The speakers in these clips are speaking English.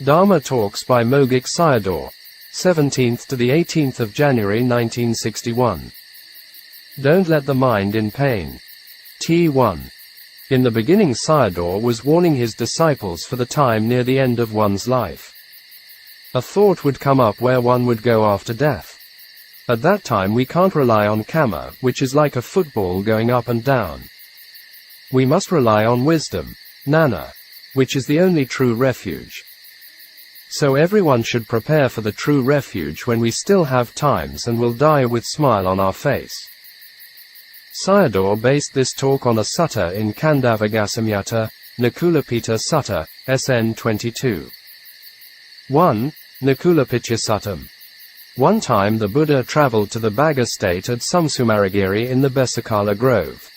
Dhamma Talks by Mogok Sayadaw, 17th to the 18th of January 1961. Don't let the mind in pain. T1. In the beginning, Sayadaw was warning his disciples for the time near the end of one's life. A thought would come up where one would go after death. At that time we can't rely on karma, which is like a football going up and down. We must rely on wisdom, Nibbāna, which is the only true refuge. So everyone should prepare for the true refuge when we still have times and will die with smile on our face. Sayadaw based this talk on a sutta in Khandavagasamyutta, Nakulapita Sutta, SN 22. 1. Nakulapitya Suttam. One time the Buddha traveled to the Bagha state at Sumsumaragiri in the Besakala Grove.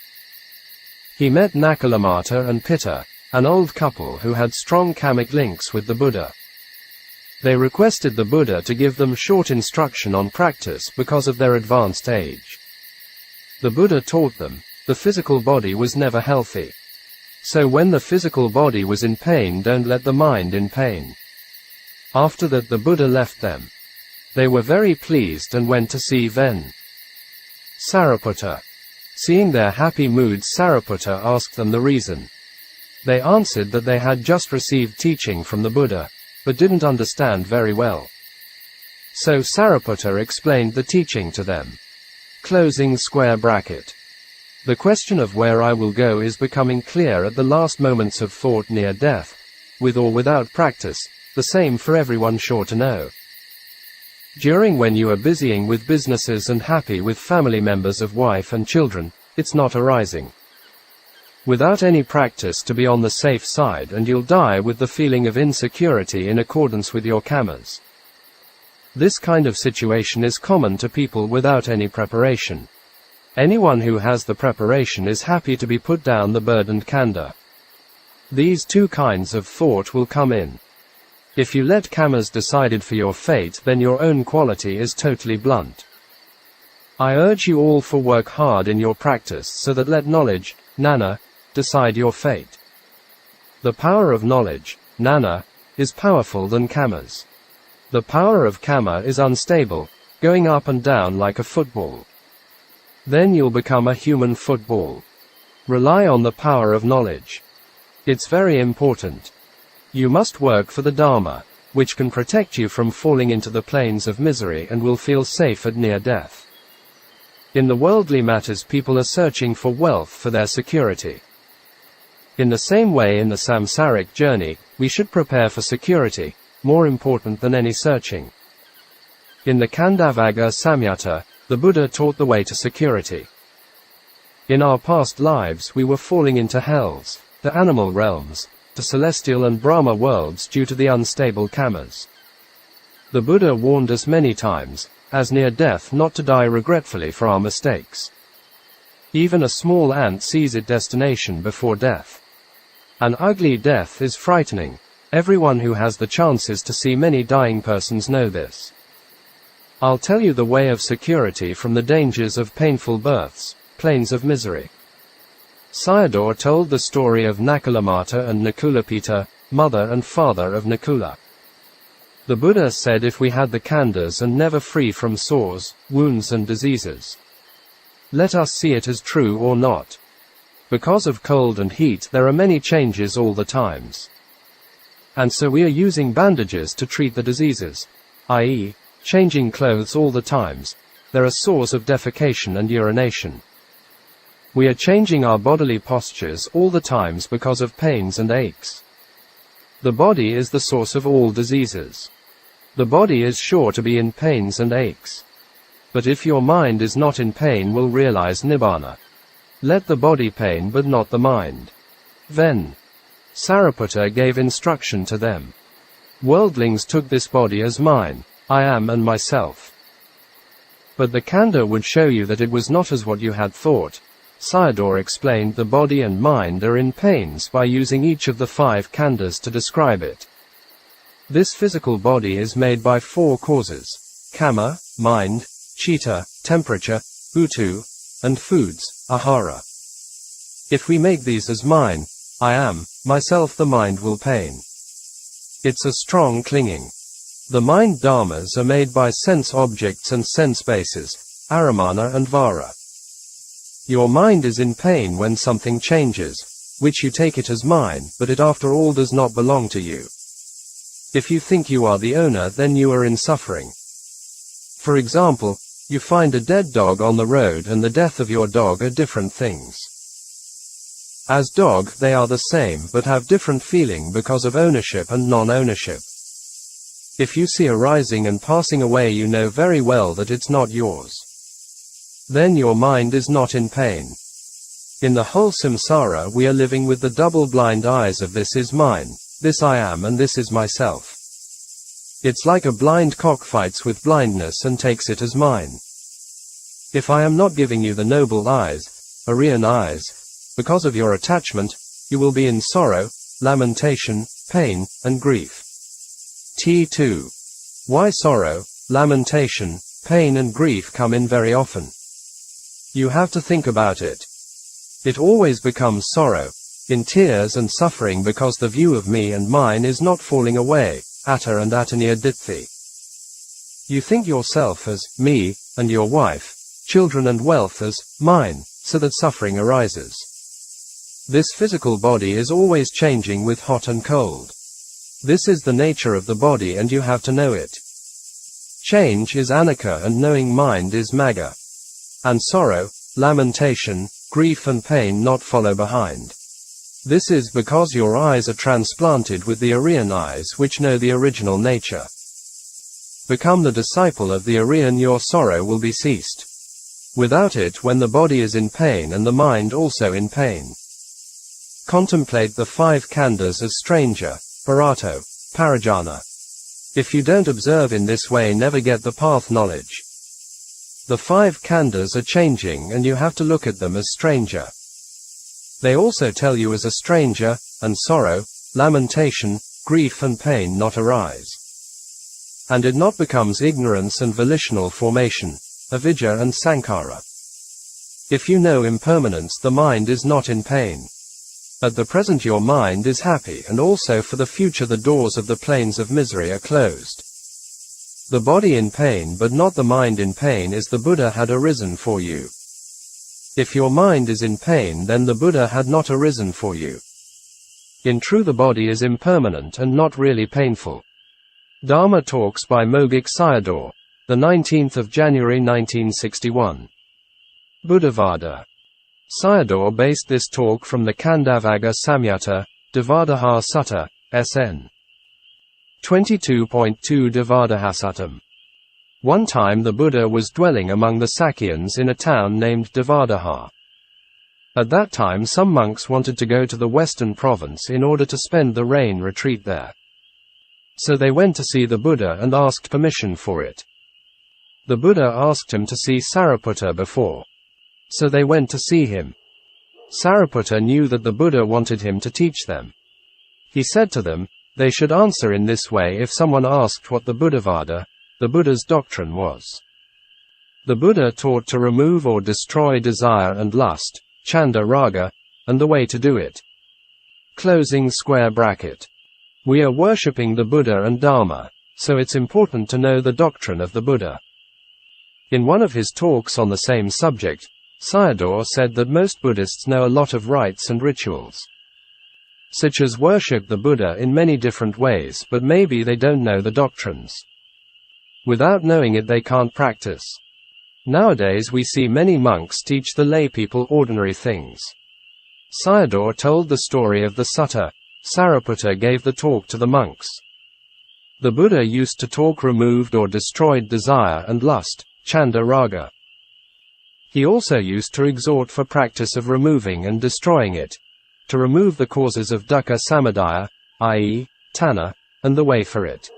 He met Nakulamata and Pitta, an old couple who had strong kamic links with the Buddha. They requested the Buddha to give them short instruction on practice because of their advanced age. The Buddha taught them, the physical body was never healthy. So when the physical body was in pain, don't let the mind in pain. After that the Buddha left them. They were very pleased and went to see Ven. Sariputta. Seeing their happy moods, Sariputta asked them the reason. They answered that they had just received teaching from the Buddha, but didn't understand very well. So Sariputta explained the teaching to them. Closing square bracket. The question of where I will go is becoming clear at the last moments of thought near death, with or without practice, the same for everyone sure to know. During when you are busying with businesses and happy with family members of wife and children, it's not arising. Without any practice to be on the safe side, and you'll die with the feeling of insecurity in accordance with your karmas. This kind of situation is common to people without any preparation. Anyone who has the preparation is happy to be put down the burdened khandha. These two kinds of thought will come in. If you let karmas decided for your fate, then your own quality is totally blunt. I urge you all for work hard in your practice so that let knowledge, Nibbāna, decide your fate. The power of knowledge, Nibbāna, is powerful than karmas. The power of karma is unstable, going up and down like a football. Then you'll become a human football. Rely on the power of knowledge. It's very important. You must work for the Dhamma, which can protect you from falling into the plains of misery and will feel safe at near death. In the worldly matters people are searching for wealth for their security. In the same way in the samsaric journey, we should prepare for security, more important than any searching. In the Khandavagasamyutta, the Buddha taught the way to security. In our past lives we were falling into hells, the animal realms, the celestial and Brahma worlds due to the unstable karmas. The Buddha warned us many times, as near death, not to die regretfully for our mistakes. Even a small ant sees its destination before death. An ugly death is frightening. Everyone who has the chances to see many dying persons know this. I'll tell you the way of security from the dangers of painful births, plains of misery. Sayadaw told the story of Nakulamata and Nakulapita, mother and father of Nakula. The Buddha said if we had the khandhas and never free from sores, wounds and diseases. Let us see it as true or not. Because of cold and heat there are many changes all the times. And so we are using bandages to treat the diseases, i.e., changing clothes all the times. There are sores of defecation and urination. We are changing our bodily postures all the times because of pains and aches. The body is the source of all diseases. The body is sure to be in pains and aches. But if your mind is not in pain, will realize Nibbāna. Let the body pain but not the mind. Then Sariputta gave instruction to them. Worldlings took this body as mine, I am and myself. But the khandha would show you that it was not as what you had thought. Sayadaw explained the body and mind are in pains by using each of the 5 khandhas to describe it. This physical body is made by 4 causes: kama, mind, chitta, temperature, uttu, and foods, ahara. If we make these as mine, I am, myself, the mind will pain. It's a strong clinging. The mind dharmas are made by sense objects and sense bases, aramana and vara. Your mind is in pain when something changes, which you take it as mine, but it after all does not belong to you. If you think you are the owner, then you are in suffering. For example, you find a dead dog on the road and the death of your dog are different things. As dog, they are the same but have different feeling because of ownership and non-ownership. If you see arising and passing away, you know very well that it's not yours. Then your mind is not in pain. In the whole samsara we are living with the double-blind eyes of this is mine, this I am and this is myself. It's like a blind cock fights with blindness and takes it as mine. If I am not giving you the noble eyes, Aryan eyes, because of your attachment, you will be in sorrow, lamentation, pain, and grief. T2. Why sorrow, lamentation, pain and grief come in very often? You have to think about it. It always becomes sorrow, in tears and suffering because the view of me and mine is not falling away, atta and ataniya ditthi. You think yourself as me, and your wife, children and wealth as mine, so that suffering arises. This physical body is always changing with hot and cold. This is the nature of the body and you have to know it. Change is anicca and knowing mind is magga. And sorrow, lamentation, grief and pain not follow behind. This is because your eyes are transplanted with the Aryan eyes which know the original nature. Become the disciple of the Aryan, your sorrow will be ceased. Without it, when the body is in pain and the mind also in pain. Contemplate the 5 khandhas as stranger, parato, parajana. If you don't observe in this way, never get the path knowledge. The 5 khandhas are changing and you have to look at them as stranger. They also tell you as a stranger, and sorrow, lamentation, grief and pain not arise. And it not becomes ignorance and volitional formation, avidya and sankhara. If you know impermanence, the mind is not in pain. At the present your mind is happy, and also for the future the doors of the plains of misery are closed. The body in pain but not the mind in pain is the Buddha had arisen for you. If your mind is in pain, then the Buddha had not arisen for you. In truth the body is impermanent and not really painful. Dhamma Talks by Mogok Sayadaw, the 19th of January 1961. Buddhavāda. Sayadaw based this talk from the Khandhavagga Samyutta, Devadaha Sutta, SN 22.2 Devadahasatam. One time the Buddha was dwelling among the Sakyans in a town named Devadaha. At that time some monks wanted to go to the western province in order to spend the rain retreat there. So they went to see the Buddha and asked permission for it. The Buddha asked him to see Sariputta before. So they went to see him. Sariputta knew that the Buddha wanted him to teach them. He said to them, they should answer in this way if someone asked what the Buddhavāda, the Buddha's doctrine, was. The Buddha taught to remove or destroy desire and lust, chanda raga, and the way to do it. Closing square bracket. We are worshipping the Buddha and Dharma, so it's important to know the doctrine of the Buddha. In one of his talks on the same subject, Sayadaw said that most Buddhists know a lot of rites and rituals. Such as worship the Buddha in many different ways, but maybe they don't know the doctrines. Without knowing it they can't practice. Nowadays we see many monks teach the lay people ordinary things. Sayadaw told the story of the sutta. Sariputta gave the talk to the monks. The Buddha used to talk removed or destroyed desire and lust, chanda raga. He also used to exhort for practice of removing and destroying it, to remove the causes of dukkha samadaya, i.e., tanha, and the way for it.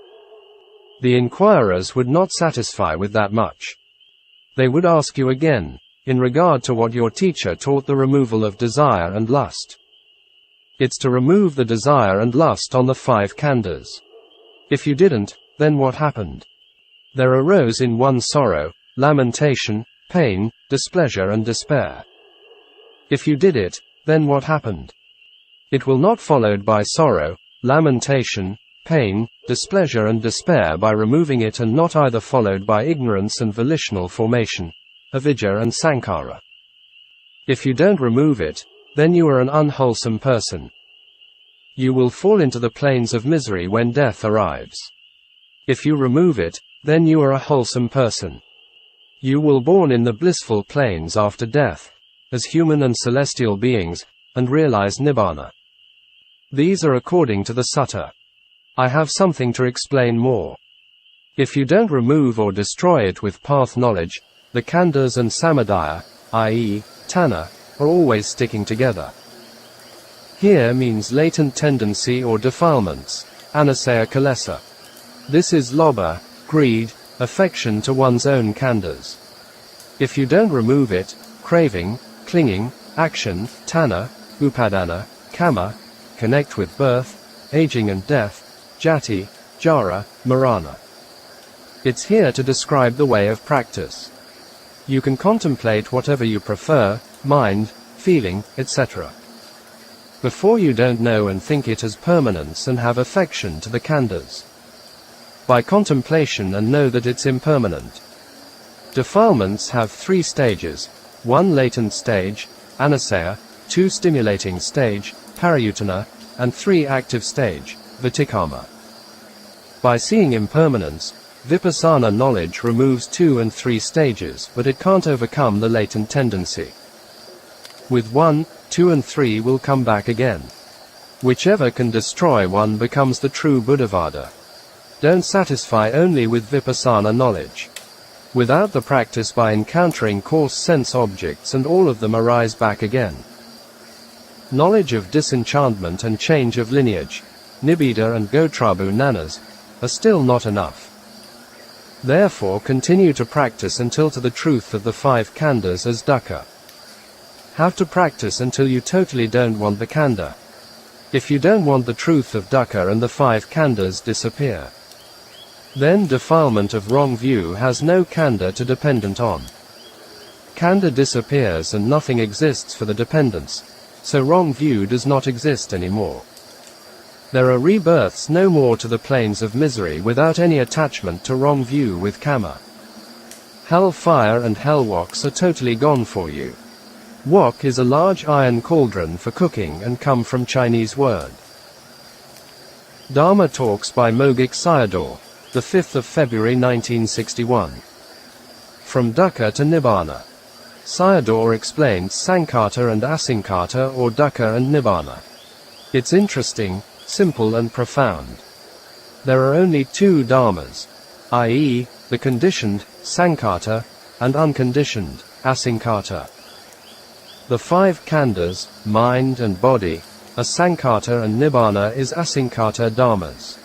The inquirers would not satisfy with that much. They would ask you again, in regard to what your teacher taught the removal of desire and lust. It's to remove the desire and lust on the 5 khandhas. If you didn't, then what happened? There arose in one sorrow, lamentation, pain, displeasure and despair. If you did it, then what happened? It will not followed by sorrow, lamentation, pain, displeasure and despair by removing it, and not either, followed by ignorance and volitional formation, avidya and sankhara. If you don't remove it, then you are an unwholesome person. You will fall into the plains of misery when death arrives. If you remove it, then you are a wholesome person. You will born in the blissful plains after death, as human and celestial beings, and realize Nibbāna. These are according to the sutta. I have something to explain more. If you don't remove or destroy it with path knowledge, the khandhas and samudaya, i.e., tanha, are always sticking together. Here means latent tendency or defilements, anusaya kilesa. This is lobha, greed, affection to one's own khandhas. If you don't remove it, craving, clinging, action, tanha, upadana, kama, connect with birth, aging and death, jati, jara, marana. It's here to describe the way of practice. You can contemplate whatever you prefer, mind, feeling, etc. Before you don't know and think it as permanence and have affection to the khandhas. By contemplation and know that it's impermanent. Defilements have 3 stages, 1 latent stage, anusaya, 2 stimulating stage, parayutana, and 3 active stage, vitikama. By seeing impermanence, vipassana knowledge removes 2 and 3 stages, but it can't overcome the latent tendency. With 1, 2 and 3 will come back again. Whichever can destroy one becomes the true Buddhavāda. Don't satisfy only with vipassana knowledge. Without the practice, by encountering coarse sense objects, and all of them arise back again. Knowledge of disenchantment and change of lineage, Nibbāna and Gotrabhu nanas, are still not enough. Therefore continue to practice until to the truth of the 5 khandhas as dukkha. Have to practice until you totally don't want the khandha. If you don't want the truth of dukkha and the 5 khandhas disappear, then defilement of wrong view has no khandha to dependent on. Khandha disappears and nothing exists for the dependence, so wrong view does not exist anymore. There are rebirths no more to the plains of misery without any attachment to wrong view with kama. Hell fire and hell woks are totally gone for you. Wok is a large iron cauldron for cooking and come from Chinese word. Dhamma talks by Mogok Sayadaw, the 5th of February 1961. From Dukkha to Nibbāna. Sayadaw explains Sankhata and Asankhata, or Dukkha and Nibbāna. It's interesting, simple and profound. There are only 2 dharmas, i.e., the conditioned, Sankhata, and unconditioned, Asankhata. The 5 khandhas, mind and body, are Sankhata, and Nibbāna is Asankhata dharmas.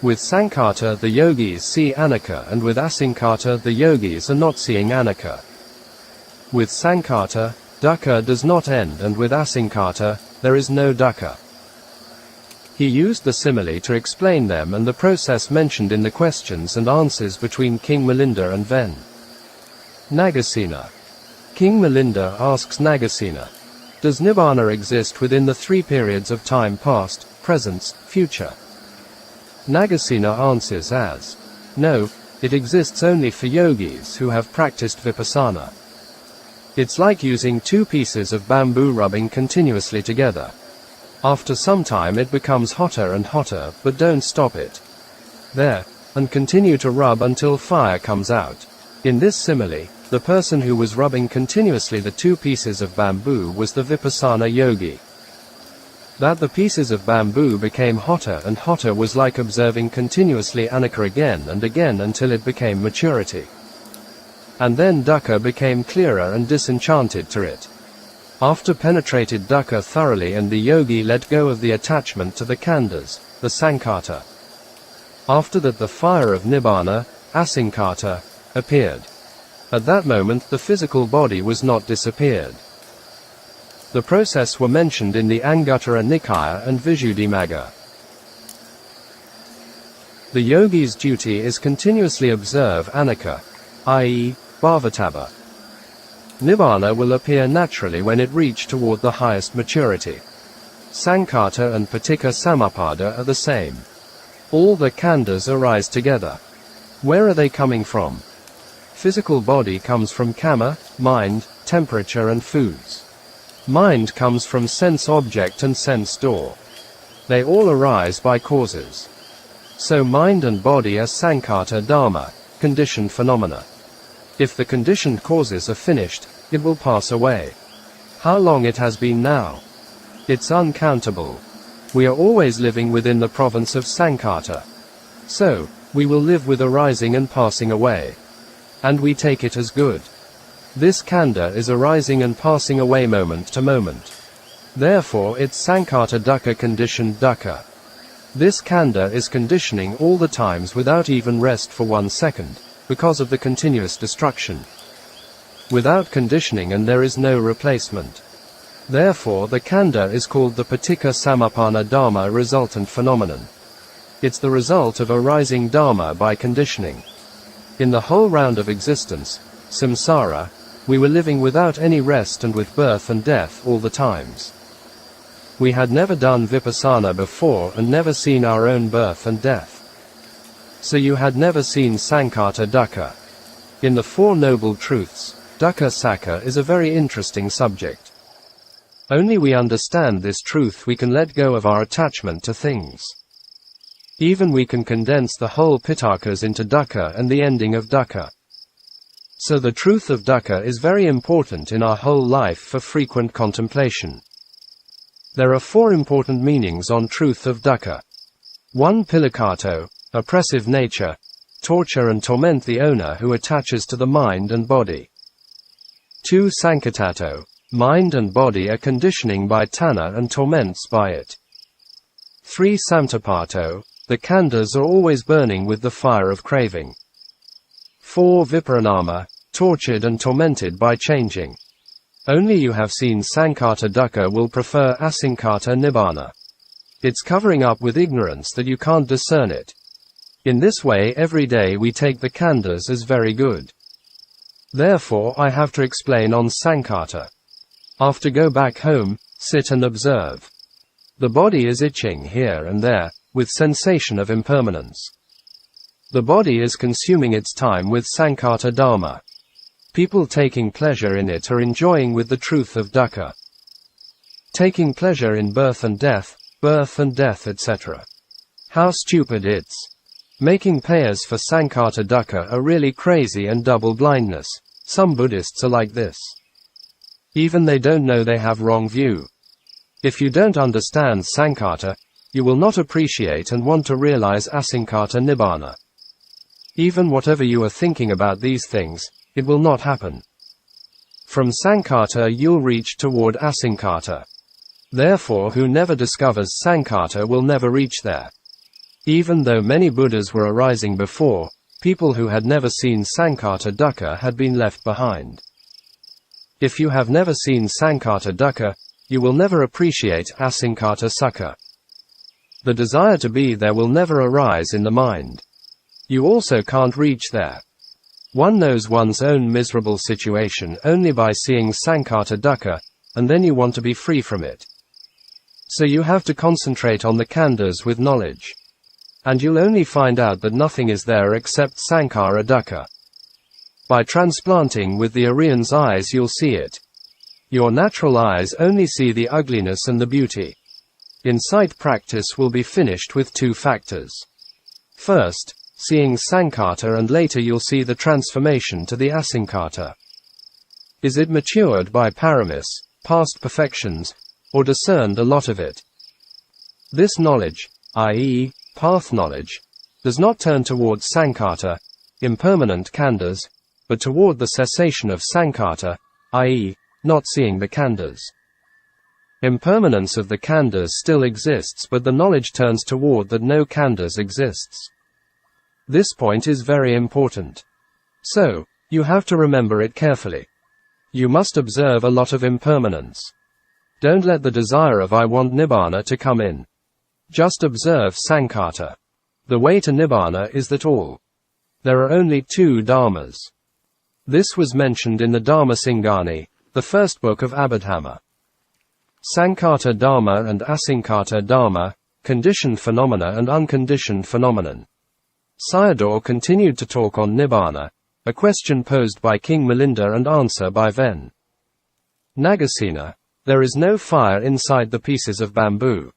With Sankhata the yogis see anicca, and with Asankhata the yogis are not seeing anicca. With Sankhata, dukkha does not end, and with Asankhata, there is no dukkha. He used the simile to explain them and the process mentioned in the questions and answers between King Milinda and Ven. Nagasena. King Milinda asks Nagasena, does Nibbāna exist within the 3 periods of time, past, present, future? Nagasena answers as, no, it exists only for yogis who have practiced vipassana. It's like using 2 pieces of bamboo rubbing continuously together. After some time it becomes hotter and hotter, but don't stop it there, and continue to rub until fire comes out. In this simile, the person who was rubbing continuously the 2 pieces of bamboo was the vipassana yogi. That the pieces of bamboo became hotter and hotter was like observing continuously anicca again and again until it became maturity. And then dukkha became clearer and disenchanted to it. After penetrated dukkha thoroughly, and the yogi let go of the attachment to the khandhas, the sankhata. After that the fire of Nibbāna, Asankhata, appeared. At that moment the physical body was not disappeared. The process were mentioned in the Anguttara Nikaya and Visuddhimagga. The yogi's duty is continuously observe anicca, i.e., bhavatabha. Nibbāna will appear naturally when it reach toward the highest maturity. Sankhata and paticca samuppada are the same. All the khandhas arise together. Where are they coming from? Physical body comes from kama, mind, temperature and foods. Mind comes from sense object and sense door. They all arise by causes. So mind and body are sankhata dhamma, conditioned phenomena. If the conditioned causes are finished, it will pass away. How long it has been now? It's uncountable. We are always living within the province of sankhata. So, we will live with arising and passing away. And we take it as good. This khandha is arising and passing away moment to moment. Therefore it's sankhata dukkha conditioned dukkha. This khandha is conditioning all the times without even rest for 1 second, because of the continuous destruction. Without conditioning and there is no replacement. Therefore the khandha is called the paticca samuppanna dhamma resultant phenomenon. It's the result of arising dharma by conditioning. In the whole round of existence, samsara, we were living without any rest and with birth and death all the times. We had never done vipassana before and never seen our own birth and death. So you had never seen sankhata dukkha. In the Four Noble Truths, dukkha sakha is a very interesting subject. Only we understand this truth we can let go of our attachment to things. Even we can condense the whole pitakas into dukkha and the ending of dukkha. So the truth of dukkha is very important in our whole life for frequent contemplation. There are 4 important meanings on truth of dukkha. 1. Pilakato, oppressive nature, torture and torment the owner who attaches to the mind and body. 2. Sankatato, mind and body are conditioning by tanha and torments by it. 3. Samtapato, the khandhas are always burning with the fire of craving. 4. Viparinama, tortured and tormented by changing. Only you have seen sankhata dukkha will prefer asankhata nibbāna. It's covering up with ignorance that you can't discern it. In this way every day we take the khandhas as very good. Therefore I have to explain on sankhata. After go back home, sit and observe. The body is itching here and there, with sensation of impermanence. The body is consuming its time with sankhata dhamma. People taking pleasure in it are enjoying with the truth of dukkha. Taking pleasure in birth and death, etc. How stupid it's. Making payers for sankhata dukkha are really crazy and double blindness. Some Buddhists are like this. Even they don't know they have wrong view. If you don't understand sankhata, you will not appreciate and want to realize asankhata nibbāna. Even whatever you are thinking about these things, it will not happen. From sankhata you'll reach toward asankhata. Therefore who never discovers sankhata will never reach there. Even though many Buddhas were arising before, people who had never seen sankhata dukkha had been left behind. If you have never seen sankhata dukkha, you will never appreciate asankhata sukha. The desire to be there will never arise in the mind. You also can't reach there. One knows one's own miserable situation only by seeing sankhata dukkha, and then you want to be free from it. So you have to concentrate on the khandhas with knowledge. And you'll only find out that nothing is there except sankhara dukkha. By transplanting with the Aryan's eyes you'll see it. Your natural eyes only see the ugliness and the beauty. Insight practice will be finished with 2 factors. First, seeing sankhata, and later you'll see the transformation to the asankhata. Is it matured by paramis, past perfections, or discerned a lot of it? This knowledge, i.e., path knowledge, does not turn toward sankhata, impermanent khandhas, but toward the cessation of sankhata, i.e., not seeing the khandhas. Impermanence of the khandhas still exists, but the knowledge turns toward that no khandhas exists. This point is very important. So, you have to remember it carefully. You must observe a lot of impermanence. Don't let the desire of I want Nibbāna to come in. Just observe sankhata. The way to Nibbāna is that all. There are only 2 dharmas. This was mentioned in the Dhamma Singani, the first book of Abhidhamma. Sankhata dharma and asankhata dharma, conditioned phenomena and unconditioned phenomenon. Sayadaw continued to talk on Nibbāna, a question posed by King Milinda and answer by Ven. Nagasena. There is no fire inside the pieces of bamboo.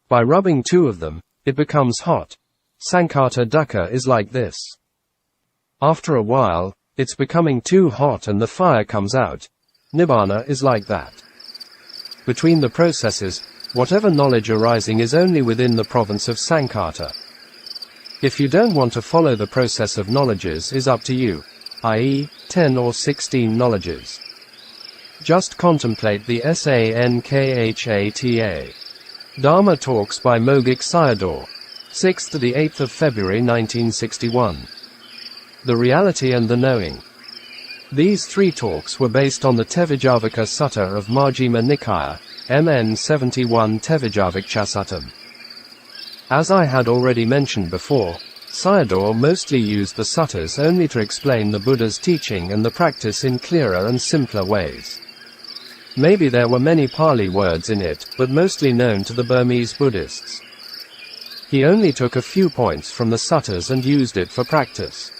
By rubbing two of them, it becomes hot. Sankata dukkha is like this. After a while, it's becoming too hot and the fire comes out. Nibbāna is like that. Between the processes, whatever knowledge arising is only within the province of Sankata. If you don't want to follow the process of knowledges is up to you, i.e., 10 or 16 knowledges. Just contemplate the Sankhata. Dhamma Talks by Mogok Sayadaw, 6th to the 8th of February 1961. The Reality and the Knowing. These three talks were based on the Tevijavaka Sutta of Majjhima Nikaya, MN 71 Tevijavakcha. As I had already mentioned before, Sayadaw mostly used the suttas only to explain the Buddha's teaching and the practice in clearer and simpler ways. Maybe there were many Pali words in it, but mostly known to the Burmese Buddhists. He only took a few points from the suttas and used it for practice.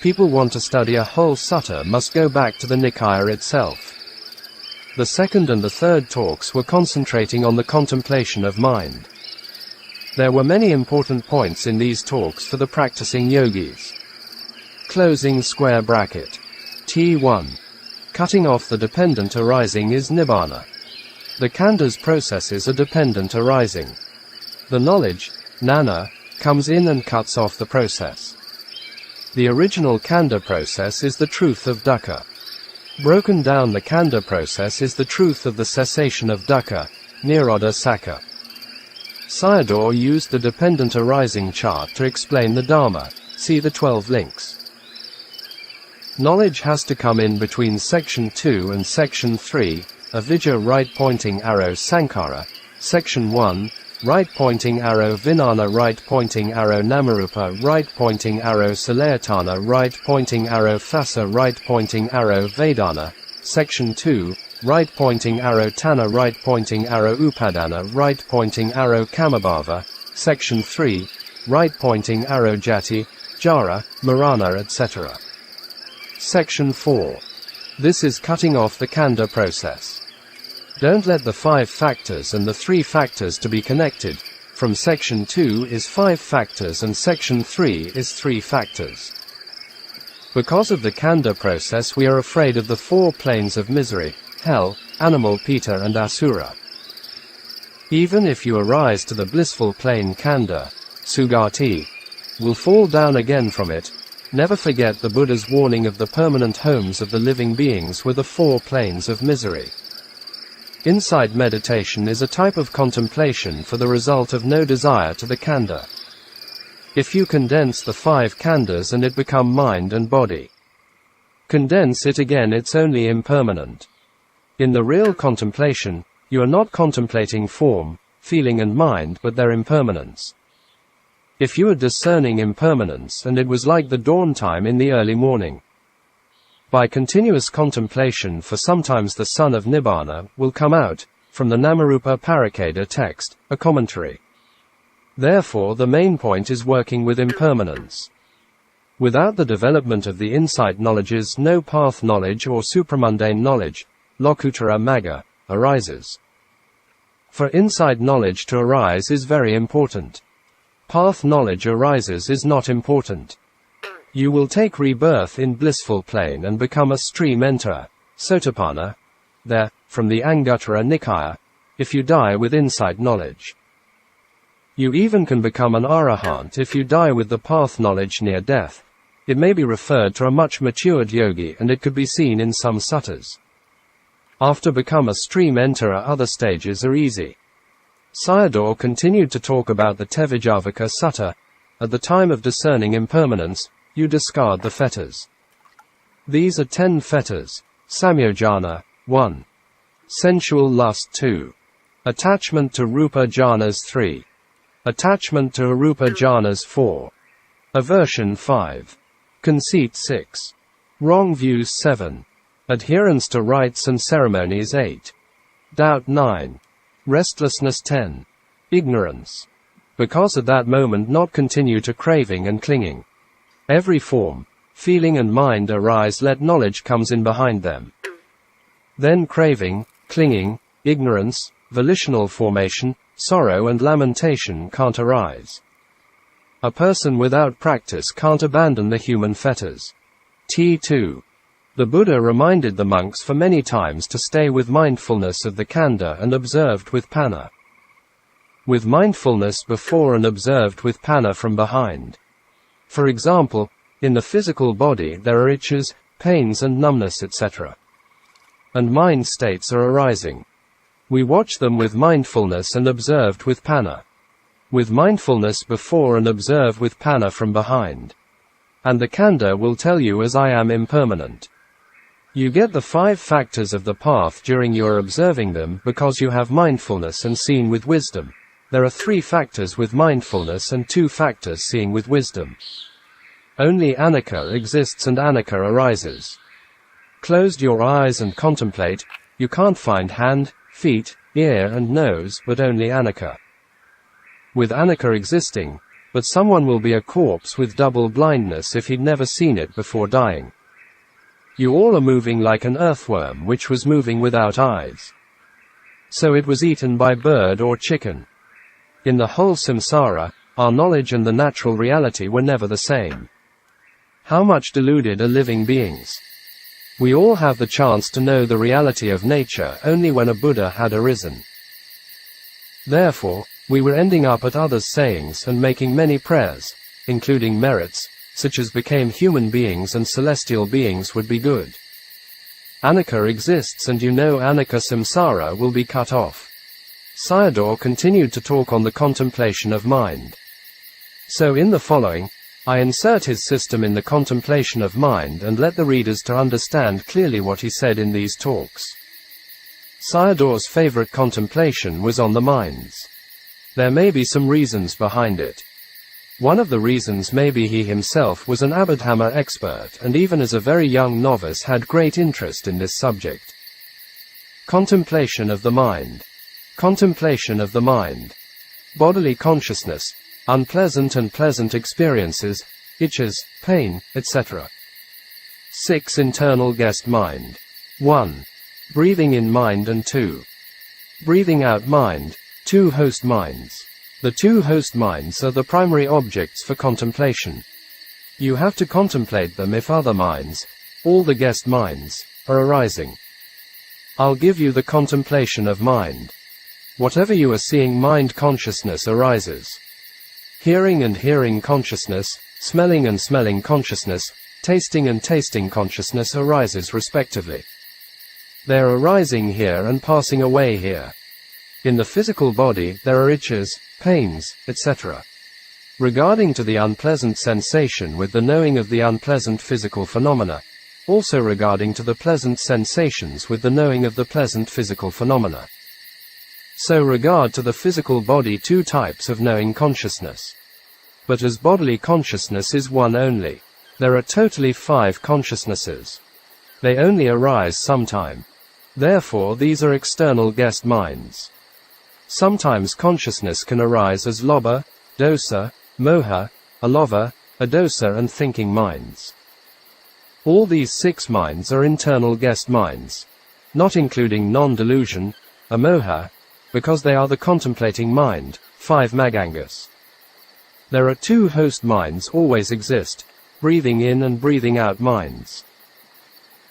People want to study a whole sutta must go back to the Nikaya itself. The second and the third talks were concentrating on the contemplation of mind. There were many important points in these talks for the practicing yogis. Closing square bracket. T1. Cutting off the dependent arising is Nibbāna. The khandha's processes are dependent arising. The knowledge, jnana, comes in and cuts off the process. The original khandha process is the truth of dukkha. Broken down, the khandha process is the truth of the cessation of dukkha, nirodha sakha. Sayadaw used the dependent arising chart to explain the Dhamma, see the 12 links. Knowledge has to come in between section 2 and section 3, avijja right pointing arrow sankhara, section 1, right pointing arrow vijnana right pointing arrow namarupa right pointing arrow salayatana right pointing arrow phassa right pointing arrow vedana, section 2, right pointing arrow tanna right pointing arrow upadana right pointing arrow kamabhava, section 3, right pointing arrow jati, jara, marana etc. Section 4. This is cutting off the khandha process. Don't let the 5 factors and the 3 factors to be connected. From section 2 is 5 factors and section 3 is 3 factors. Because of the khandha process we are afraid of the 4 planes of misery, hell, animal pita and asura. Even if you arise to the blissful plane khandha, sugati, will fall down again from it. Never forget the Buddha's warning of the permanent homes of the living beings were the 4 planes of misery. Insight meditation is a type of contemplation for the result of no desire to the khandha. If you condense the 5 khandhas and it become mind and body. Condense it again, it's only impermanent. In the real contemplation, you are not contemplating form, feeling and mind but their impermanence. If you are discerning impermanence and it was like the dawn time in the early morning. By continuous contemplation for sometimes the sun of Nibbāna will come out, from the Namarupa Parikeda text, a commentary. Therefore the main point is working with impermanence. Without the development of the insight knowledges no path knowledge or supramundane knowledge, Lokuttara Magga, arises. For insight knowledge to arise is very important. Path knowledge arises is not important. You will take rebirth in blissful plane and become a stream enterer, Sotapanna, there, from the Anguttara Nikaya, if you die with insight knowledge. You even can become an arahant if you die with the path knowledge near death. It may be referred to a much matured yogi and it could be seen in some suttas. After become a stream enterer other stages are easy. Sayadaw continued to talk about the Tevijavaka Sutta. At the time of discerning impermanence, you discard the fetters. These are 10 fetters. Samyojana, 1. Sensual lust 2. Attachment to rupa jhanas 3. Attachment to arupa jhanas 4. Aversion 5. Conceit 6. Wrong views 7. Adherence to rites and ceremonies 8. Doubt 9. Restlessness 10. ignorance. Because at that moment not continue to craving and clinging. Every form, feeling and mind arise, let knowledge comes in behind them. Then craving, clinging, ignorance, volitional formation, sorrow and lamentation can't arise. A person without practice can't abandon the human fetters. T2. The Buddha reminded the monks for many times to stay with mindfulness of the khandha and observed with panna. With mindfulness before and observed with panna from behind. For example, in the physical body there are itches, pains and numbness etc. And mind states are arising. We watch them with mindfulness and observed with panna. With mindfulness before and observe with panna from behind. And the khandha will tell you as I am impermanent. You get the 5 factors of the path during your observing them because you have mindfulness and seen with wisdom. There are 3 factors with mindfulness and 2 factors seeing with wisdom. Only anicca exists and anicca arises. Closed your eyes and contemplate, you can't find hand, feet, ear and nose, but only anicca. With anicca existing, but someone will be a corpse with double blindness if he'd never seen it before dying. You all are moving like an earthworm which was moving without eyes. So it was eaten by bird or chicken. In the whole samsara, our knowledge and the natural reality were never the same. How much deluded are living beings? We all have the chance to know the reality of nature only when a Buddha had arisen. Therefore, we were ending up at others' sayings and making many prayers, including merits, such as became human beings and celestial beings would be good. Anicca exists and you know anicca samsara will be cut off. Sayadaw continued to talk on the contemplation of mind. So in the following, I insert his system in the contemplation of mind and let the readers to understand clearly what he said in these talks. Sayadaw's favorite contemplation was on the minds. There may be some reasons behind it. One of the reasons may be he himself was an Abhidhamma expert and even as a very young novice had great interest in this subject. Contemplation of the mind. Contemplation of the mind. Bodily consciousness, unpleasant and pleasant experiences, itches, pain, etc. 6. Internal guest mind. 1. Breathing in mind and 2. Breathing out mind, 2 host minds. The 2 host minds are the primary objects for contemplation. You have to contemplate them if other minds, all the guest minds, are arising. I'll give you the contemplation of mind. Whatever you are seeing, mind consciousness arises. Hearing and hearing consciousness, smelling and smelling consciousness, tasting and tasting consciousness arises respectively. They're arising here and passing away here. In the physical body, there are itches, pains, etc. Regarding to the unpleasant sensation with the knowing of the unpleasant physical phenomena, also regarding to the pleasant sensations with the knowing of the pleasant physical phenomena. So regard to the physical body 2 types of knowing consciousness. But as bodily consciousness is one only, there are totally 5 consciousnesses. They only arise sometime. Therefore these are external guest minds. Sometimes consciousness can arise as lobha, dosa, moha, alova, adosa and thinking minds. All these 6 minds are internal guest minds, not including non-delusion, amoha, because they are the contemplating mind, 5 magangas. There are 2 host minds always exist, breathing in and breathing out minds.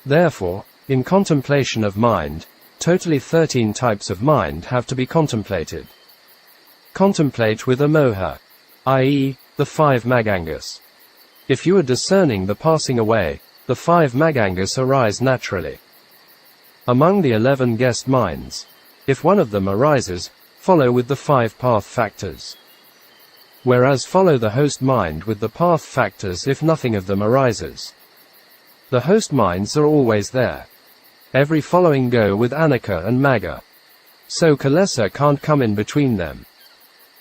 Therefore, in contemplation of mind, totally 13 types of mind have to be contemplated. Contemplate with amoha, i.e., the 5 magangas. If you are discerning the passing away, the 5 magangas arise naturally. Among the 11 guest minds, if one of them arises, follow with the 5 path factors. Whereas follow the host mind with the path factors if nothing of them arises. The host minds are always there. Every following go with anicca and magga. So kilesa can't come in between them.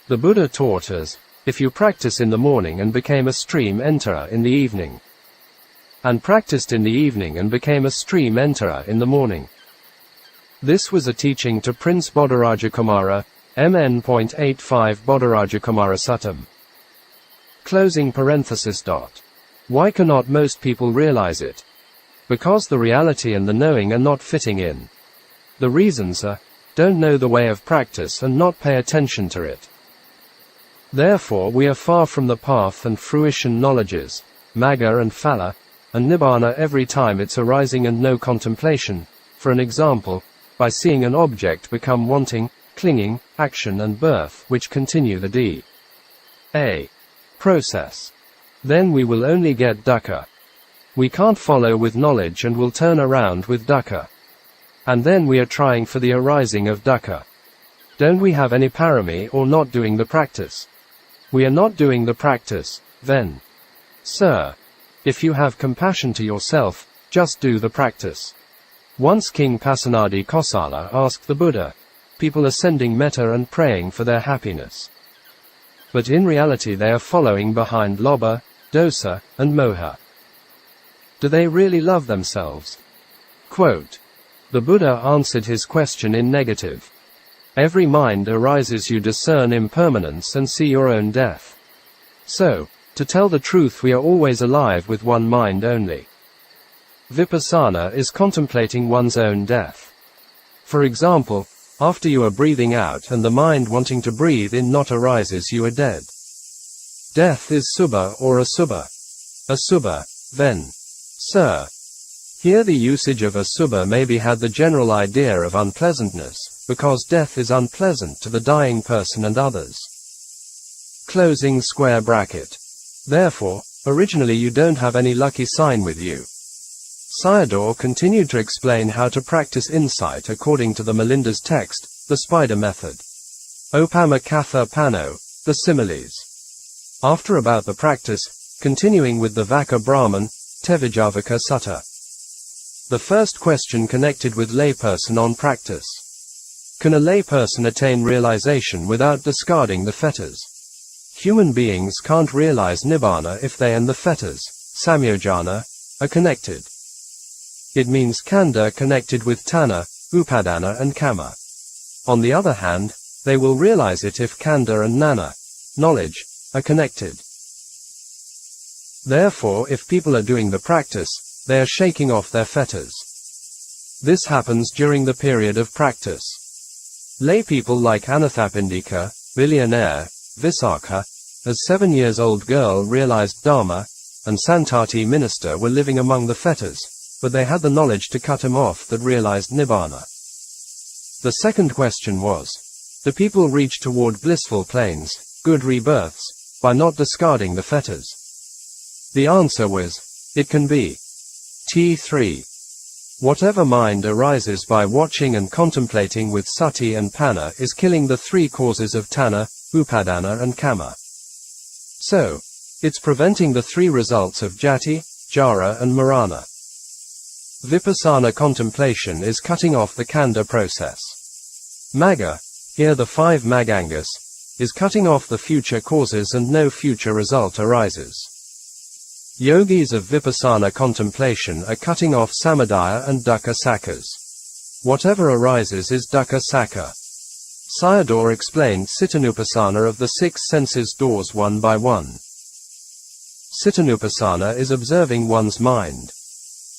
The Buddha taught us, if you practice in the morning and became a stream enterer in the evening. And practiced in the evening and became a stream enterer in the morning. This was a teaching to Prince Bodhiraja Kumara, MN.85 Bodhirajakumara Suttam. Closing parenthesis. Why cannot most people realize it? Because the reality and the knowing are not fitting in. The reasons are, don't know the way of practice and not pay attention to it. Therefore we are far from the path and fruition knowledges, Magga and Phala, and Nibbāna every time it's arising, and no contemplation, for an example, by seeing an object become wanting, clinging, action and birth, which continue the D.A. process. Then we will only get Dukkha. We can't follow with knowledge and will turn around with Dukkha. And then we are trying for the arising of Dukkha. Don't we have any parami or not doing the practice? We are not doing the practice, then. Sir, if you have compassion to yourself, just do the practice. Once King Pasenadi Kosala asked the Buddha, people are sending metta and praying for their happiness. But in reality they are following behind lobha, dosa, and moha. Do they really love themselves? Quote, the Buddha answered his question in negative. Every mind arises, you discern impermanence and see your own death. So, to tell the truth, we are always alive with one mind only. Vipassana is contemplating one's own death. For example, after you are breathing out and the mind wanting to breathe in not arises, you are dead. Death is subha or asubha. Asubha, then. Sir, here the usage of asubha may be had the general idea of unpleasantness, because death is unpleasant to the dying person and others. Closing square bracket. Therefore, originally you don't have any lucky sign with you. Sayadaw continued to explain how to practice insight according to the Milinda's text, the spider method. Opama Katha Pano, the similes. After about the practice, continuing with the Vaka Brahman, Tevijavaka Sutta. The first question connected with layperson on practice. Can a layperson attain realization without discarding the fetters? Human beings can't realize Nibbāna if they and the fetters, samyojana, are connected. It means khandha connected with tanha, upadana and kama. On the other hand, they will realize it if khandha and nana, knowledge, are connected. Therefore, if people are doing the practice, they are shaking off their fetters. This happens during the period of practice. Lay people like Anathapindika, billionaire, Visakha, as 7-year-old girl realized Dhamma, and Santati minister were living among the fetters, but they had the knowledge to cut him off that realized Nibbāna. The second question was, do people reach toward blissful planes, good rebirths, by not discarding the fetters? The answer was, it can be. T3. Whatever mind arises by watching and contemplating with sati and panna is killing the three causes of tanha, upadana and kama. So, it's preventing the three results of jati, jara and marana. Vipassana contemplation is cutting off the khandha process. Magga, here the 5 magangas, is cutting off the future causes and no future result arises. Yogis of Vipassana contemplation are cutting off samadaya and dukkha sakkha's. Whatever arises is dukkha sakkha. Sayadaw explained Cittanupassana of the 6 senses doors one by one. Cittanupassana is observing one's mind.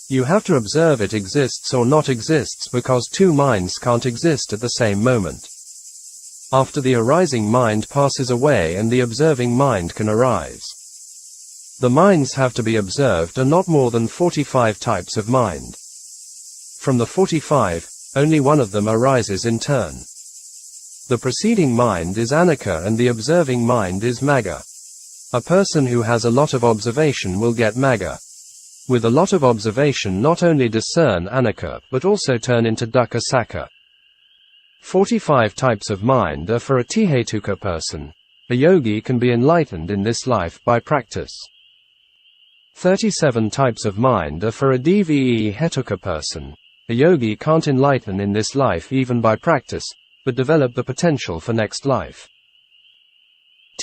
You have to observe it exists or not exists, because two minds can't exist at the same moment. After the arising mind passes away and the observing mind can arise. The minds have to be observed are not more than 45 types of mind. From the 45, only one of them arises in turn. The preceding mind is anicca and the observing mind is magga. A person who has a lot of observation will get magga. With a lot of observation not only discern anicca but also turn into dukkha sakkha. 45 types of mind are for a tihetuka person. A yogi can be enlightened in this life by practice. 37 types of mind are for a dve hetuka person. A yogi can't enlighten in this life even by practice, but develop the potential for next life.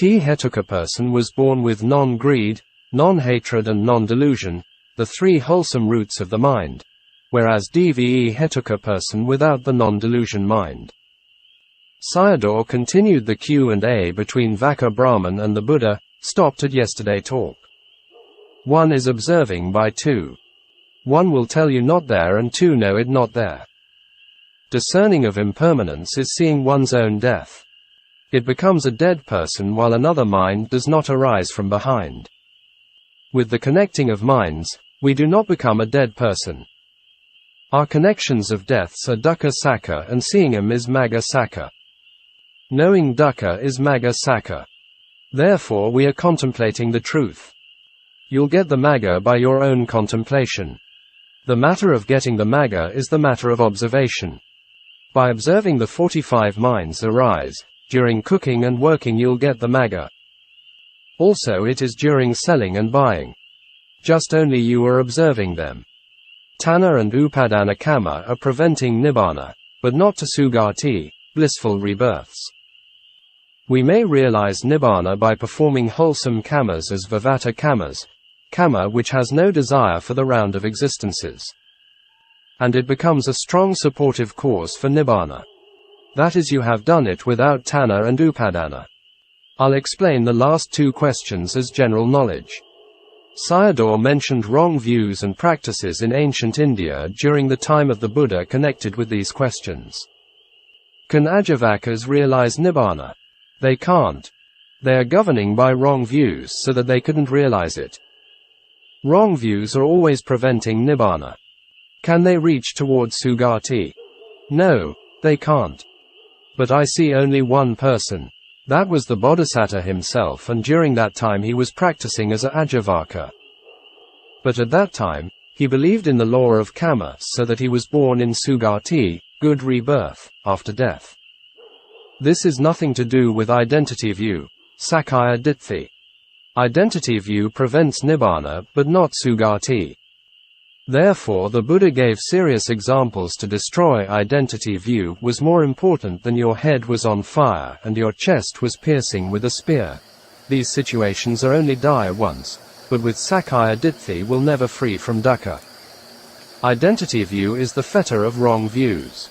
Hetuka person was born with non-greed, non-hatred and non-delusion, the 3 wholesome roots of the mind, whereas dve hetuka person without the non-delusion mind. Sayadaw continued the Q&A between Vaka Brahman and the Buddha, stopped at yesterday talk. 1 is observing by 2. 1 will tell you not there and 2 know it not there. Discerning of impermanence is seeing one's own death. It becomes a dead person while another mind does not arise from behind. With the connecting of minds, we do not become a dead person. Our connections of deaths are Dukkha Sakha and seeing him is Magga Sakha. Knowing Dukkha is Magga Sakha. Therefore we are contemplating the truth. You'll get the Magga by your own contemplation. The matter of getting the Magga is the matter of observation. By observing the 45 minds arise, during cooking and working you'll get the Magga. Also it is during selling and buying. Just only you are observing them. Tanha and Upadana Kama are preventing Nibbāna, but not to Sugati, blissful rebirths. We may realize Nibbāna by performing wholesome kamas as Vivata kamas, kama which has no desire for the round of existences. And it becomes a strong supportive cause for Nibbāna. That is, you have done it without Tanha and Upadana. I'll explain the last 2 questions as general knowledge. Sayadaw mentioned wrong views and practices in ancient India during the time of the Buddha connected with these questions. Can Ajivākas realize Nibbāna? They can't. They are governing by wrong views so that they couldn't realize it. Wrong views are always preventing Nibbāna. Can they reach towards Sugati? No, they can't. But I see only one person. That was the Bodhisattva himself, and during that time he was practicing as a Ajivāka. But at that time, he believed in the law of karma so that he was born in Sugati, good rebirth, after death. This is nothing to do with identity view, Sakkaya Ditthi. Identity view prevents Nibbāna but not Sugati. Therefore the Buddha gave serious examples to destroy identity view was more important than your head was on fire and your chest was piercing with a spear. These situations are only dire once, but with Sakkaya Ditthi will never free from dukkha. Identity view is the fetter of wrong views.